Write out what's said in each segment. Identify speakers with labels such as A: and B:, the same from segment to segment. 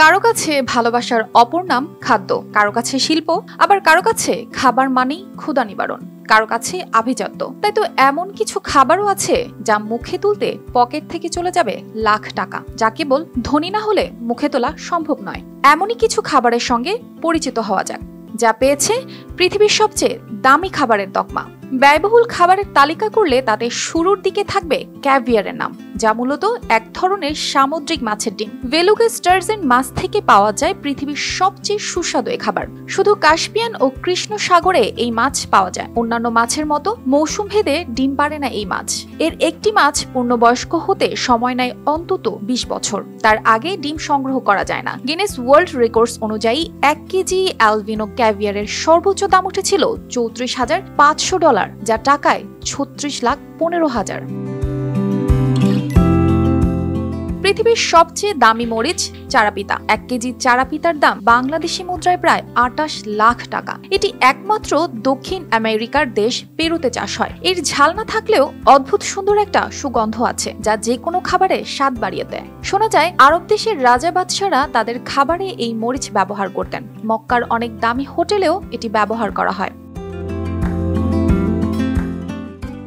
A: কারো কাছে ভালোবাসার অপর নাম খাদ্য, কারো কাছে শিল্প, আবার কারো কাছে খাবার মানেই ক্ষুধা নিবারণ, কারো কাছে আভিজাত্য। তাই তো এমন কিছু খাবারও আছে যা মুখে তুলতে পকেট থেকে চলে যাবে লাখ টাকা, যা কেবল ধনী না হলে মুখে তোলা সম্ভব নয়। এমনই কিছু খাবারের সঙ্গে পরিচিত হওয়া যাক, যা পেয়েছে পৃথিবীর সবচেয়ে দামি খাবারের তকমা। ব্যয়বহুল খাবারের তালিকা করলে তাতে শুরুর দিকে থাকবে ক্যাভিয়ারের নাম, যা মূলত এক ধরনের সামুদ্রিক মাছের ডিম। বেলুগা স্টারজেন মাছ থেকে পাওয়া যায় পৃথিবীর সবচেয়ে সুস্বাদু এই খাবার। শুধু কাস্পিয়ান ও কৃষ্ণ সাগরে এই মাছ পাওয়া যায়। অন্যান্য মাছের মতো মৌসুম ভেদে ডিম পারে না এই মাছ। এর একটি মাছ পূর্ণবয়স্ক হতে সময় নেয় অন্তত 20 বছর। তার আগে ডিম সংগ্রহ করা যায় না। গিনেস ওয়ার্ল্ড রেকর্ডস অনুযায়ী 1 কেজি অ্যালবিনো ক্যাভিয়ারের সর্বোচ্চ দাম উঠেছিল $34,500, যা টাকায় 36,15,000। পৃথিবীর সবচেয়ে দামি মরিচ চারাপিতা। 1 কেজি চারাপিতার দাম বাংলাদেশি মুদ্রায় প্রায় 28 লাখ টাকা। এটি একমাত্র দক্ষিণ আমেরিকার দেশ পেরুতে চাষ হয়। এর ঝাল না থাকলেও অদ্ভুত সুন্দর একটা সুগন্ধ আছে, যা যে কোনো খাবারে স্বাদ বাড়িয়ে দেয়। শোনা যায় আরব দেশের রাজা বাদশারা তাদের খাবারে এই মরিচ ব্যবহার করতেন। মক্কার অনেক দামি হোটেলেও এটি ব্যবহার করা হয়।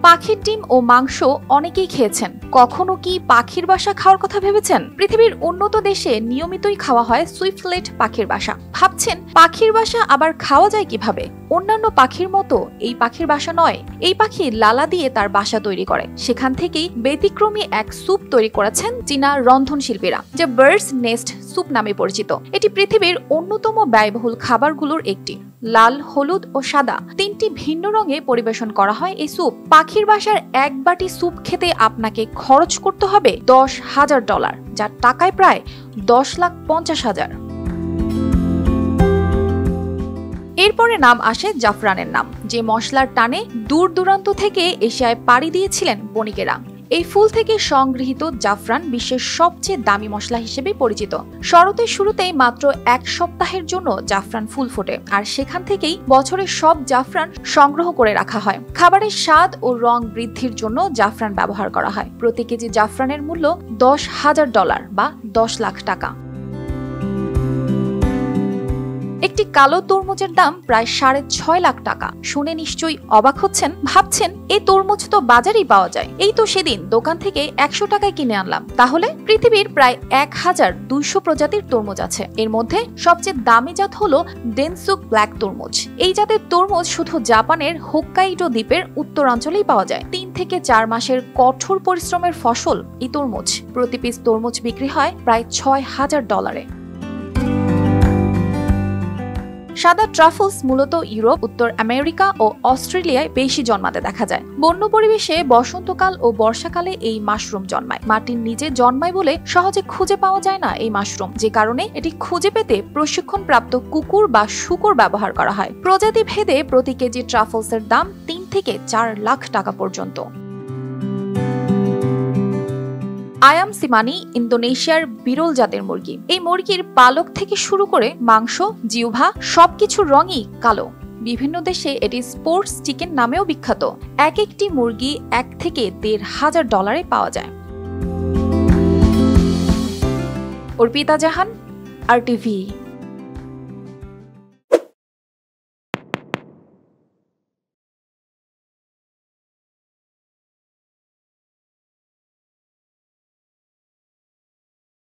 A: পাখির ডিম ও মাংস অনেকেই খেয়েছেন। কখনো কি পাখির বাসা খাওয়ার কথা ভেবেছেন? পৃথিবীর উন্নত দেশে নিয়মিতই খাওয়া হয় সুইফটলেট পাখির বাসা। ভাবছেন পাখির বাসা আবার খাওয়া যায় কিভাবে? অন্যান্য পাখির মতো এই পাখির বাসা নয়। এই পাখি লালা দিয়ে তার বাসা তৈরি করে। সেখান থেকেই ব্যতিক্রমী এক স্যুপ তৈরি করেছেন চীনা রন্ধনশিল্পীরা, যা বার্ডস নেস্ট স্যুপ নামে পরিচিত। এটি পৃথিবীর অন্যতম ব্যয়বহুল খাবারগুলোর একটি। লাল, হলুদ ও সাদা 3টি ভিন্ন রঙে পরিবেশন করা হয় এই স্যুপ। পাখির বাসার 1 বাটি স্যুপ খেতে আপনাকে খরচ করতে হবে $10,000, যা টাকায় প্রায় 10,50,000। এরপরে নাম আসে জাফরানের নাম, যে মশলার টানে দূর দূরান্ত থেকে এশিয়ায় পাড়ি দিয়েছিলেন বণিকেরা। এই ফুল থেকে সংগৃহীত জাফরান বিশ্বের সবচেয়ে দামি মশলা হিসেবে পরিচিত। শরতের শুরুতেই মাত্র 1 সপ্তাহের জন্য জাফরান ফুল ফোটে, আর সেখান থেকেই বছরের সব জাফরান সংগ্রহ করে রাখা হয়। খাবারের স্বাদ ও রং বৃদ্ধির জন্য জাফরান ব্যবহার করা হয়। প্রতি কেজি জাফরানের মূল্য $10,000 বা 10 লাখ টাকা। একটি কালো তরমুজের দাম প্রায় 6.5 লাখ টাকা। শুনে নিশ্চয়ই অবাক হচ্ছেন, ভাবছেন এই তরমুজ তো বাজারেই পাওয়া যায়। এই তো সেদিন দোকান থেকে 100 টাকায় কিনে আনলাম। তাহলে পৃথিবীর প্রায় 1200 প্রজাতির তরমুজ আছে। এর মধ্যে সবচেয়ে দামি জাত হলো ডেনসুক ব্ল্যাক তরমুজ। এই জাতের তরমুজ শুধু জাপানের হোক্কাইডো দ্বীপের উত্তরাঞ্চলেই পাওয়া যায়। 3 থেকে 4 মাসের কঠোর পরিশ্রমের ফসল এই তরমুজ। প্রতি পিস তরমুজ বিক্রি হয় প্রায় $6,000। সাদা ট্রাফলস মূলত ইউরোপ, উত্তর আমেরিকা ও অস্ট্রেলিয়ায় বেশি জন্মাতে দেখা যায়। বন্য পরিবেশে বসন্তকাল ও বর্ষাকালে এই মাশরুম জন্মায়। মাটির নিচে জন্মায় বলে সহজে খুঁজে পাওয়া যায় না এই মাশরুম, যে কারণে এটি খুঁজে পেতে প্রশিক্ষণপ্রাপ্ত কুকুর বা শূকর ব্যবহার করা হয়। প্রজাতি ভেদে প্রতি কেজি ট্রাফলসের দাম 3 থেকে 4 লাখ টাকা পর্যন্ত। আয়াম সিমানি ইন্দোনেশিয়ার বিরল জাতের মুরগি। এই মুরগির পালক থেকে শুরু করে মাংস, জিহ্বা সবকিছুর রঙই কালো। বিভিন্ন দেশে এটি স্পোর্টস চিকেন নামেও বিখ্যাত। একটি মুরগি $1 থেকে $1,500 পাওয়া যায়। অর্পিতা জাহান, RTV।